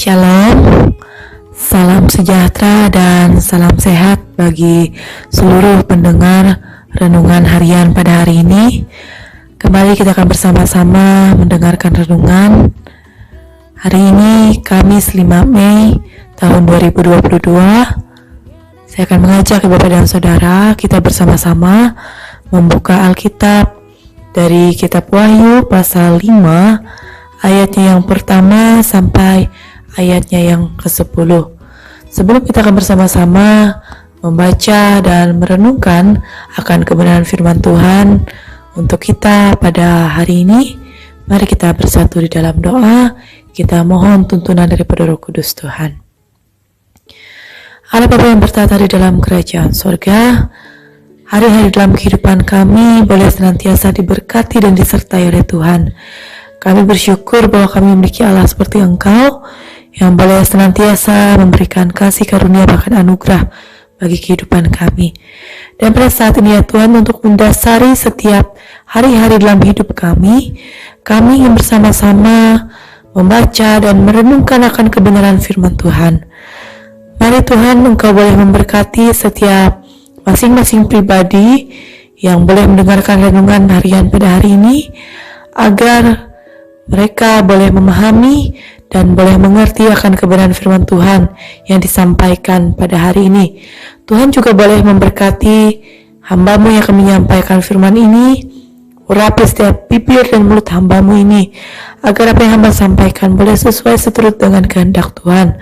Shalom, salam sejahtera dan salam sehat bagi seluruh pendengar renungan harian pada hari ini. Kembali kita akan bersama-sama mendengarkan renungan. Hari ini Kamis 5 Mei tahun 2022. Saya akan mengajak Ibu Bapak dan Saudara kita bersama-sama membuka Alkitab dari kitab Wahyu pasal 5 ayatnya yang pertama sampai ayatnya yang ke-10. Sebelum kita akan bersama-sama membaca dan merenungkan akan kebenaran firman Tuhan untuk kita pada hari ini, mari kita bersatu di dalam doa. Kita mohon tuntunan daripada Roh Kudus Tuhan. Allah Bapa yang bertata di dalam kerajaan sorga, hari-hari dalam kehidupan kami boleh senantiasa diberkati dan disertai oleh Tuhan. Kami bersyukur bahwa kami memiliki Allah seperti Engkau, yang boleh senantiasa memberikan kasih karunia bahkan anugerah bagi kehidupan kami. Dan pada saat ini ya Tuhan, untuk mendasari setiap hari-hari dalam hidup kami ingin bersama-sama membaca dan merenungkan akan kebenaran firman Tuhan. Mari Tuhan, Engkau boleh memberkati setiap masing-masing pribadi yang boleh mendengarkan renungan harian pada hari ini, agar mereka boleh memahami dan boleh mengerti akan kebenaran firman Tuhan yang disampaikan pada hari ini. Tuhan juga boleh memberkati hamba-Mu yang akan menyampaikan firman ini, urapi setiap bibir dan mulut hamba-Mu ini, agar apa yang hamba sampaikan boleh sesuai seturut dengan kehendak Tuhan.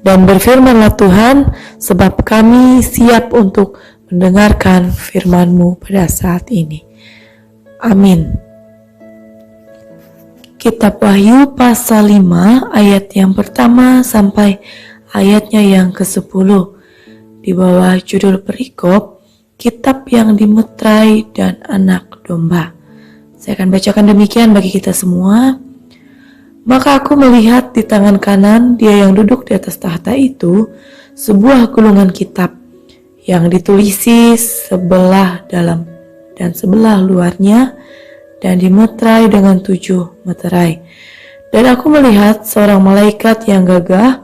Dan berfirmanlah Tuhan, sebab kami siap untuk mendengarkan firman-Mu pada saat ini. Amin. Kitab Wahyu pasal 5 ayat yang pertama sampai ayatnya yang ke-10. Di bawah judul perikop, Kitab yang Dimeterai dan Anak Domba. Saya akan bacakan demikian bagi kita semua. Maka aku melihat di tangan kanan Dia yang duduk di atas tahta itu sebuah gulungan kitab yang ditulisi sebelah dalam dan sebelah luarnya, dan dimeterai dengan 7 meterai. Dan aku melihat seorang malaikat yang gagah,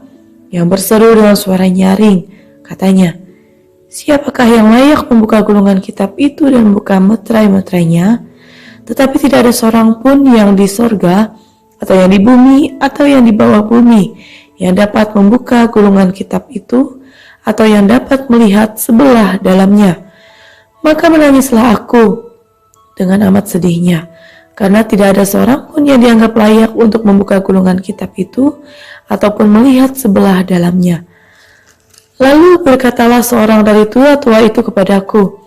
yang berseru dengan suara nyaring. Katanya, siapakah yang layak membuka gulungan kitab itu dan membuka meterai-meterainya? Tetapi tidak ada seorang pun yang di sorga, atau yang di bumi, atau yang di bawah bumi, yang dapat membuka gulungan kitab itu, atau yang dapat melihat sebelah dalamnya. Maka menangislah aku dengan amat sedihnya, karena tidak ada seorang pun yang dianggap layak untuk membuka gulungan kitab itu ataupun melihat sebelah dalamnya. Lalu berkatalah seorang dari tua-tua itu kepadaku,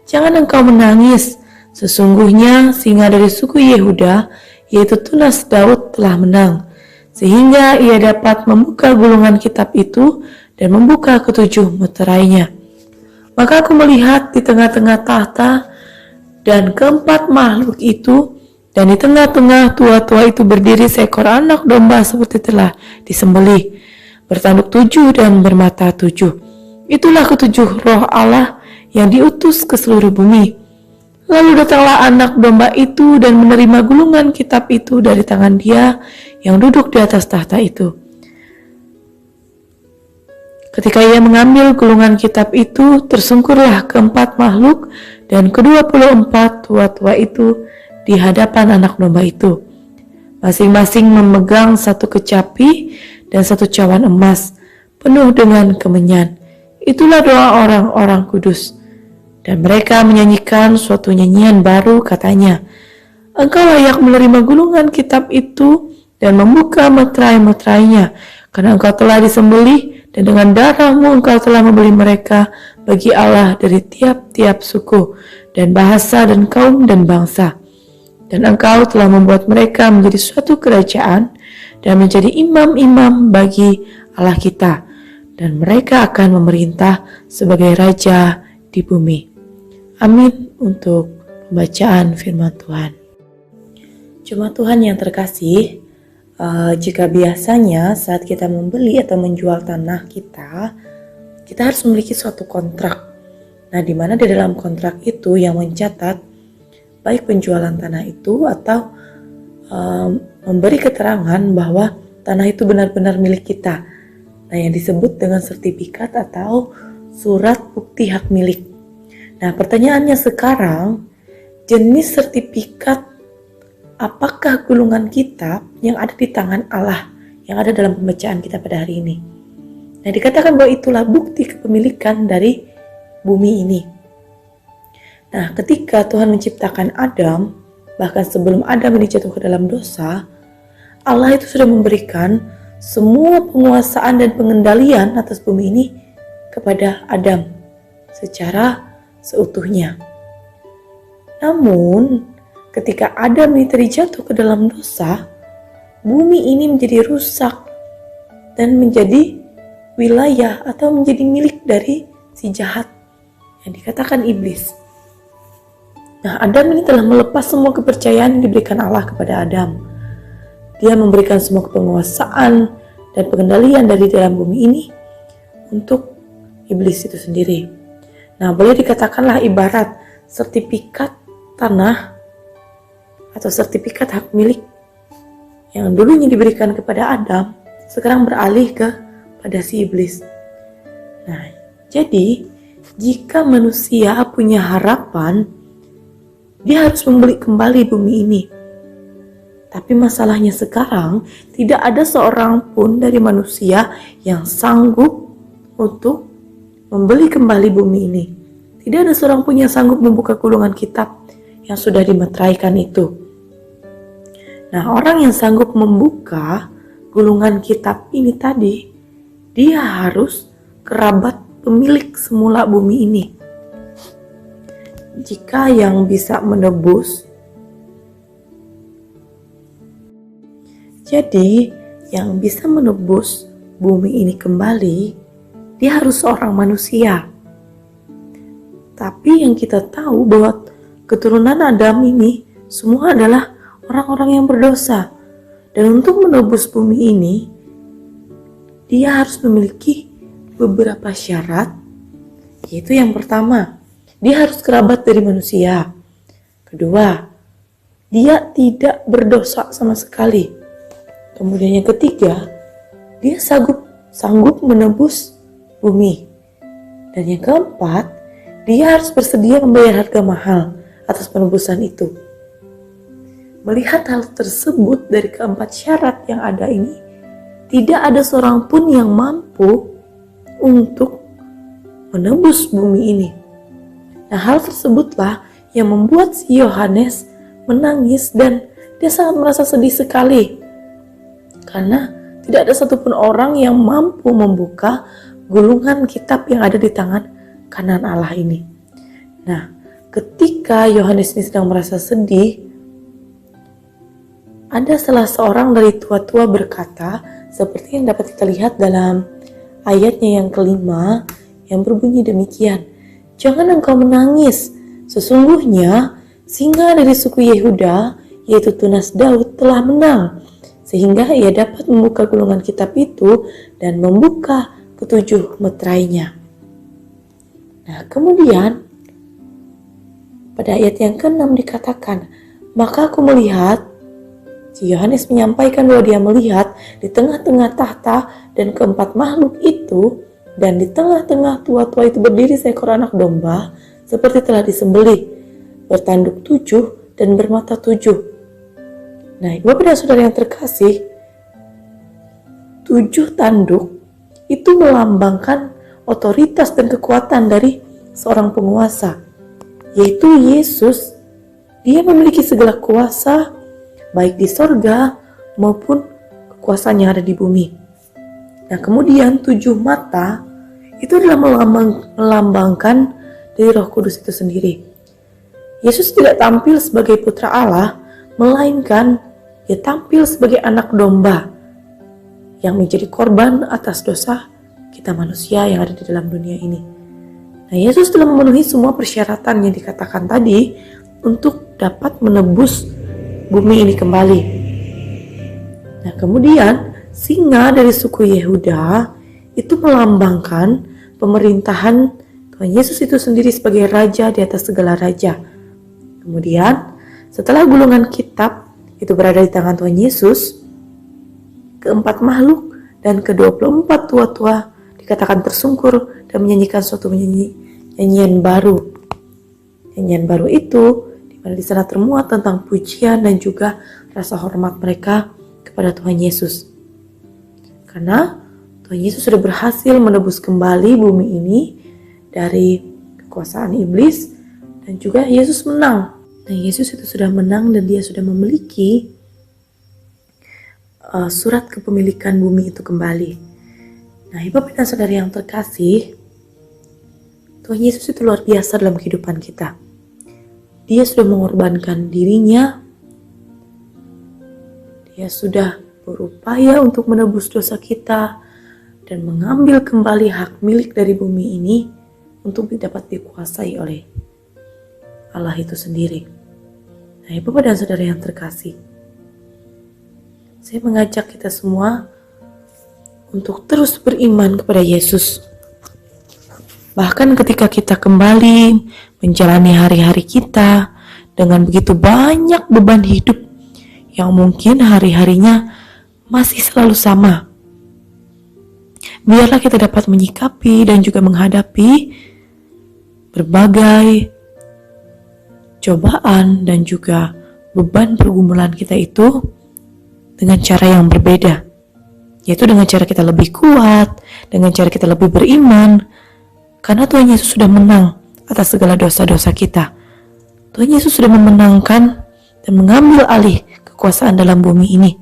jangan engkau menangis, sesungguhnya singa dari suku Yehuda, yaitu tunas Daud, telah menang, sehingga ia dapat membuka gulungan kitab itu dan membuka ke-7 meterainya. Maka aku melihat di tengah-tengah tahta dan keempat makhluk itu, dan di tengah-tengah tua-tua itu berdiri seekor anak domba seperti telah disembelih, bertanduk 7 dan bermata 7. Itulah ke-7 roh Allah yang diutus ke seluruh bumi. Lalu datanglah anak domba itu dan menerima gulungan kitab itu dari tangan Dia yang duduk di atas tahta itu. Ketika ia mengambil gulungan kitab itu, tersungkurlah keempat makhluk dan ke-24 tua-tua itu di hadapan anak domba itu. Masing-masing memegang satu kecapi dan satu cawan emas, penuh dengan kemenyan. Itulah doa orang-orang kudus. Dan mereka menyanyikan suatu nyanyian baru, katanya, Engkau layak menerima gulungan kitab itu dan membuka meterai-meterainya, karena Engkau telah disembelih, dan dengan darah-Mu Engkau telah membeli mereka bagi Allah dari tiap-tiap suku dan bahasa dan kaum dan bangsa. Dan Engkau telah membuat mereka menjadi suatu kerajaan dan menjadi imam-imam bagi Allah kita. Dan mereka akan memerintah sebagai raja di bumi. Amin untuk pembacaan firman Tuhan. Jemaat Tuhan yang terkasih, jika biasanya saat kita membeli atau menjual tanah kita harus memiliki suatu kontrak. Nah, di mana di dalam kontrak itu yang mencatat baik penjualan tanah itu atau memberi keterangan bahwa tanah itu benar-benar milik kita. Nah, yang disebut dengan sertifikat atau surat bukti hak milik. Nah, pertanyaannya sekarang, jenis sertifikat apakah gulungan kitab yang ada di tangan Allah yang ada dalam pembacaan kita pada hari ini? Nah, dikatakan bahwa itulah bukti kepemilikan dari bumi ini. Nah, ketika Tuhan menciptakan Adam, bahkan sebelum Adam ini jatuh ke dalam dosa, Allah itu sudah memberikan semua penguasaan dan pengendalian atas bumi ini kepada Adam secara seutuhnya. Namun, ketika Adam ini terjatuh ke dalam dosa, bumi ini menjadi rusak dan menjadi wilayah atau menjadi milik dari si jahat yang dikatakan iblis. Nah, Adam ini telah melepas semua kepercayaan yang diberikan Allah kepada Adam. Dia memberikan semua penguasaan dan pengendalian dari dalam bumi ini untuk iblis itu sendiri. Nah, boleh dikatakanlah ibarat sertifikat tanah atau sertifikat hak milik yang dulunya diberikan kepada Adam, sekarang beralih kepada si iblis. Nah, jadi jika manusia punya harapan, dia harus membeli kembali bumi ini. Tapi masalahnya sekarang, tidak ada seorang pun dari manusia yang sanggup untuk membeli kembali bumi ini. Tidak ada seorang pun yang sanggup membuka gulungan kitab yang sudah dimeteraikan itu. Nah, orang yang sanggup membuka gulungan kitab ini tadi, dia harus kerabat pemilik semula bumi ini. Jika yang bisa menebus, jadi yang bisa menebus bumi ini kembali, dia harus seorang manusia. Tapi yang kita tahu bahwa keturunan Adam ini semua adalah orang-orang yang berdosa. Dan untuk menebus bumi ini, dia harus memiliki beberapa syarat, yaitu yang pertama, dia harus kerabat dari manusia. Kedua, dia tidak berdosa sama sekali. Kemudian yang ketiga, dia sanggup menebus bumi. Dan yang keempat, dia harus bersedia membayar harga mahal atas penebusan itu. Melihat hal tersebut dari keempat syarat yang ada ini, tidak ada seorang pun yang mampu untuk menebus bumi ini. Nah, hal tersebutlah yang membuat si Yohanes menangis dan dia sangat merasa sedih sekali. Karena tidak ada satupun orang yang mampu membuka gulungan kitab yang ada di tangan kanan Allah ini. Nah, ketika Yohanes ini sedang merasa sedih, ada salah seorang dari tua-tua berkata, seperti yang dapat kita lihat dalam ayatnya yang kelima, yang berbunyi demikian. Jangan engkau menangis, sesungguhnya singa dari suku Yehuda, yaitu tunas Daud, telah menang, sehingga ia dapat membuka gulungan kitab itu dan membuka ketujuh meterainya. Nah, kemudian pada ayat yang ke-6 dikatakan, maka aku melihat, si Yohanes menyampaikan bahwa dia melihat di tengah-tengah tahta dan keempat makhluk itu, dan di tengah-tengah tua-tua itu berdiri seekor anak domba, seperti telah disembelih, bertanduk 7 dan bermata 7. Nah, Bapak dan Saudara yang terkasih, 7 tanduk itu melambangkan otoritas dan kekuatan dari seorang penguasa, yaitu Yesus. Dia memiliki segala kuasa, baik di sorga maupun kekuasaan yang ada di bumi. Nah, kemudian 7 mata itu adalah melambangkan dari Roh Kudus itu sendiri. Yesus tidak tampil sebagai putra Allah, melainkan dia tampil sebagai anak domba yang menjadi korban atas dosa kita manusia yang ada di dalam dunia ini. Nah, Yesus telah memenuhi semua persyaratan yang dikatakan tadi untuk dapat menebus bumi ini kembali. Nah, kemudian singa dari suku Yehuda itu melambangkan pemerintahan Tuhan Yesus itu sendiri sebagai raja di atas segala raja. Kemudian setelah gulungan kitab itu berada di tangan Tuhan Yesus, keempat makhluk dan ke-24 tua-tua dikatakan tersungkur dan menyanyikan suatu nyanyian baru. Nyanyian baru itu di mana di sana termuat tentang pujian dan juga rasa hormat mereka kepada Tuhan Yesus. Karena Tuhan Yesus sudah berhasil menebus kembali bumi ini dari kekuasaan iblis, dan juga Yesus menang. Nah, Yesus itu sudah menang dan dia sudah memiliki surat kepemilikan bumi itu kembali. Nah, Bapak dan Saudara yang terkasih, Tuhan Yesus itu luar biasa dalam kehidupan kita. Dia sudah mengorbankan dirinya. Dia sudah berupaya untuk menebus dosa kita dan mengambil kembali hak milik dari bumi ini untuk dapat dikuasai oleh Allah itu sendiri. Nah, Bapak dan Saudara yang terkasih, saya mengajak kita semua untuk terus beriman kepada Yesus. Bahkan ketika kita kembali menjalani hari-hari kita dengan begitu banyak beban hidup yang mungkin hari-harinya masih selalu sama, biarlah kita dapat menyikapi dan juga menghadapi berbagai cobaan dan juga beban pergumulan kita itu dengan cara yang berbeda, yaitu dengan cara kita lebih kuat, dengan cara kita lebih beriman, karena Tuhan Yesus sudah menang atas segala dosa-dosa kita. Tuhan Yesus sudah memenangkan dan mengambil alih kekuasaan dalam bumi ini.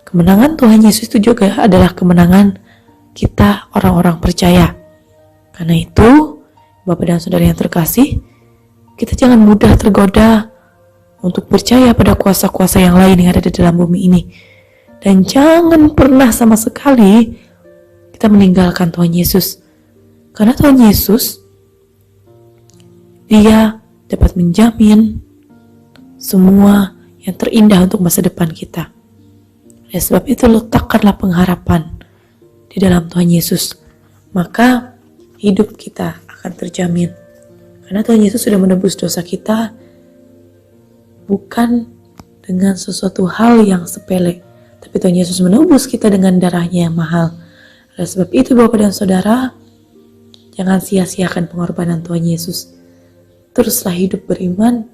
Kemenangan Tuhan Yesus itu juga adalah kemenangan kita orang-orang percaya. Karena itu, Bapak dan Saudara yang terkasih, kita jangan mudah tergoda untuk percaya pada kuasa-kuasa yang lain yang ada di dalam bumi ini. Dan jangan pernah sama sekali kita meninggalkan Tuhan Yesus. Karena Tuhan Yesus, Dia dapat menjamin semua yang terindah untuk masa depan kita. Oleh sebab itu, letakkanlah pengharapan di dalam Tuhan Yesus. Maka hidup kita akan terjamin. Karena Tuhan Yesus sudah menebus dosa kita bukan dengan sesuatu hal yang sepele, tapi Tuhan Yesus menebus kita dengan darahnya yang mahal. Oleh sebab itu, Bapak dan Saudara, jangan sia-siakan pengorbanan Tuhan Yesus. Teruslah hidup beriman,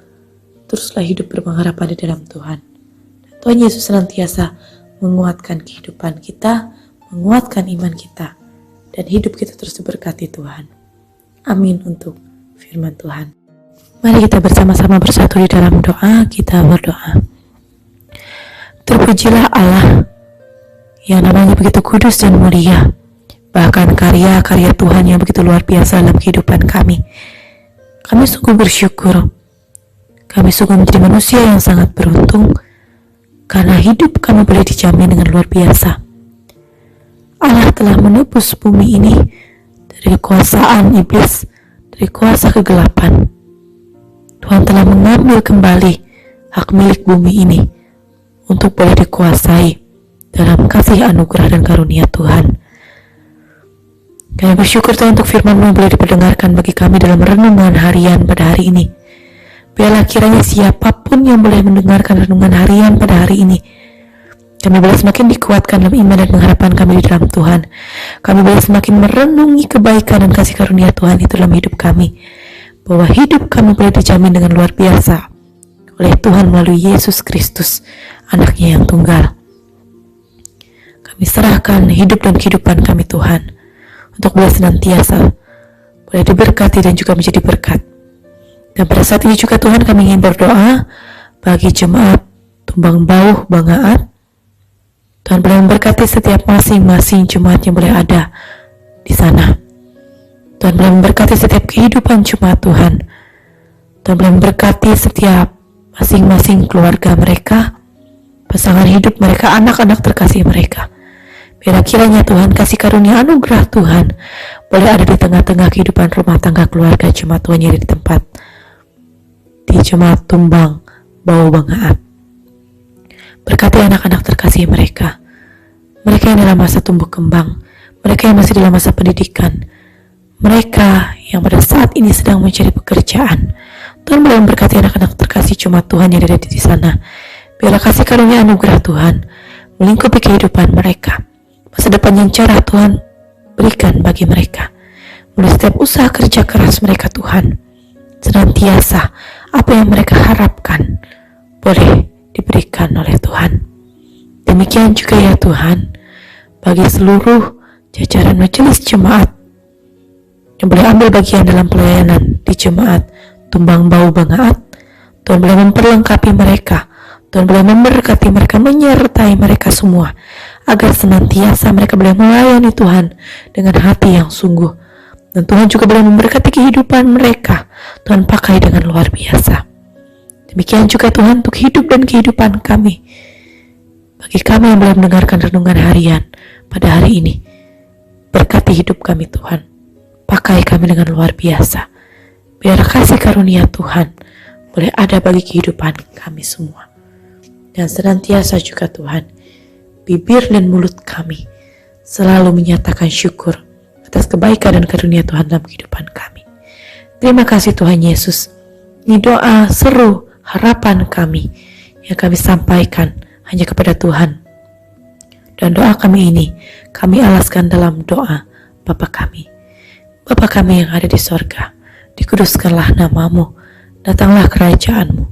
teruslah hidup berpengharapan di dalam Tuhan. Tuhan Yesus senantiasa menguatkan kehidupan kita, menguatkan iman kita, dan hidup kita terus diberkati Tuhan. Amin untuk firman Tuhan. Mari kita bersama-sama bersatu di dalam doa. Kita berdoa. Terpujilah Allah yang namanya begitu kudus dan mulia. Bahkan karya-karya Tuhan yang begitu luar biasa dalam kehidupan kami. Kami sungguh bersyukur. Kami sungguh menjadi manusia yang sangat beruntung karena hidup kami boleh dijamin dengan luar biasa. Allah telah menebus bumi ini dari kekuasaan iblis, dari kuasa kegelapan. Tuhan telah mengambil kembali hak milik bumi ini untuk boleh dikuasai dalam kasih anugerah dan karunia Tuhan. Kami bersyukur Tuhan untuk firman-Mu yang boleh diperdengarkan bagi kami dalam renungan harian pada hari ini. Biarlah kiranya siapapun yang boleh mendengarkan renungan harian pada hari ini, kami boleh semakin dikuatkan dalam iman dan pengharapan kami di dalam Tuhan. Kami boleh semakin merenungi kebaikan dan kasih karunia Tuhan itu dalam hidup kami. Bahwa hidup kami boleh dijamin dengan luar biasa oleh Tuhan melalui Yesus Kristus, anaknya yang tunggal. Kami serahkan hidup dan kehidupan kami Tuhan, untuk boleh senantiasa boleh diberkati dan juga menjadi berkat. Dan pada saat ini juga Tuhan, kami ingin berdoa bagi jemaat Tumbang Bauh Bangaat. Tuhan boleh memberkati setiap masing-masing jemaat yang boleh ada di sana. Tuhan boleh memberkati setiap kehidupan jemaat Tuhan. Tuhan boleh memberkati setiap masing-masing keluarga mereka, pasangan hidup mereka, anak-anak terkasih mereka. Biar kiranya Tuhan, kasih karunia anugerah Tuhan boleh ada di tengah-tengah kehidupan rumah tangga keluarga jemaat Tuhan yang ada di tempat di jemaat Tumbang Bauh Bangaat. Berkati anak-anak terkasih mereka, mereka yang dalam masa tumbuh kembang, mereka yang masih dalam masa pendidikan, mereka yang pada saat ini sedang mencari pekerjaan. Tuhan boleh memberkati anak-anak terkasih jemaat Tuhan yang ada di sana. Biarlah kasih karunia anugerah Tuhan melingkupi kehidupan mereka. Masa depan yang cerah Tuhan berikan bagi mereka. Mulai setiap usaha kerja keras mereka Tuhan, senantiasa apa yang mereka harapkan boleh diberikan oleh Tuhan. Demikian juga ya Tuhan, bagi seluruh jajaran majelis jemaat yang boleh ambil bagian dalam pelayanan di jemaat Tumbang Bau Bangaat, Tuhan boleh memperlengkapi mereka, Tuhan boleh memberkati mereka, menyertai mereka semua, agar senantiasa mereka boleh melayani Tuhan dengan hati yang sungguh. Dan Tuhan juga boleh memberkati kehidupan mereka, Tuhan pakai dengan luar biasa. Demikian juga Tuhan untuk hidup dan kehidupan kami. Bagi kami yang boleh mendengarkan renungan harian pada hari ini, berkati hidup kami Tuhan, pakai kami dengan luar biasa. Biar kasih karunia Tuhan boleh ada bagi kehidupan kami semua. Dan senantiasa juga Tuhan, bibir dan mulut kami selalu menyatakan syukur atas kebaikan dan karunia Tuhan dalam kehidupan kami. Terima kasih Tuhan Yesus. Ini doa seru harapan kami yang kami sampaikan hanya kepada Tuhan. Dan doa kami ini kami alaskan dalam doa Bapa kami. Bapa kami yang ada di sorga, dikuduskanlah namamu, datanglah kerajaanmu,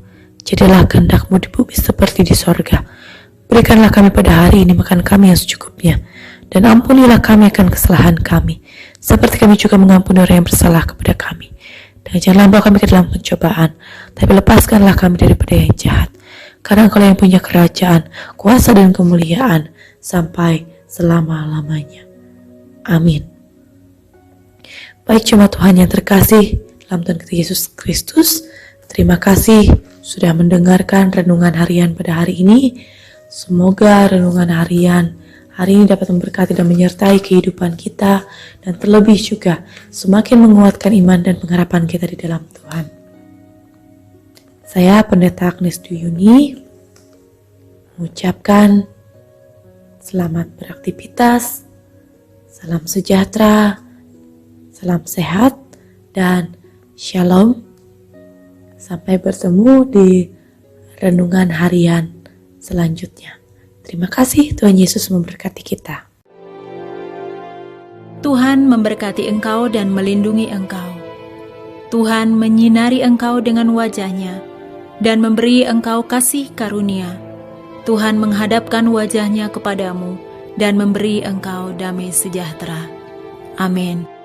jadilah kehendak-mu di bumi seperti di sorga. Berikanlah kami pada hari ini makan kami yang secukupnya, dan ampunilah kami akan kesalahan kami, seperti kami juga mengampuni orang yang bersalah kepada kami. Dan janganlah bawa kami ke dalam pencobaan, tapi lepaskanlah kami daripada yang jahat. Karena Engkau yang punya kerajaan, kuasa dan kemuliaan sampai selama-lamanya. Amin. Baik jemaat Tuhan yang terkasih dalam Tuhan kita Yesus Kristus, terima kasih sudah mendengarkan renungan harian pada hari ini. Semoga renungan harian hari ini dapat memberkati dan menyertai kehidupan kita, dan terlebih juga semakin menguatkan iman dan pengharapan kita di dalam Tuhan. Saya Pendeta Agnes Duyuni mengucapkan selamat beraktivitas, salam sejahtera, salam sehat, dan shalom. Sampai bertemu di renungan harian selanjutnya. Terima kasih, Tuhan Yesus memberkati kita. Tuhan memberkati engkau dan melindungi engkau. Tuhan menyinari engkau dengan wajah-Nya dan memberi engkau kasih karunia. Tuhan menghadapkan wajah-Nya kepadamu dan memberi engkau damai sejahtera. Amin.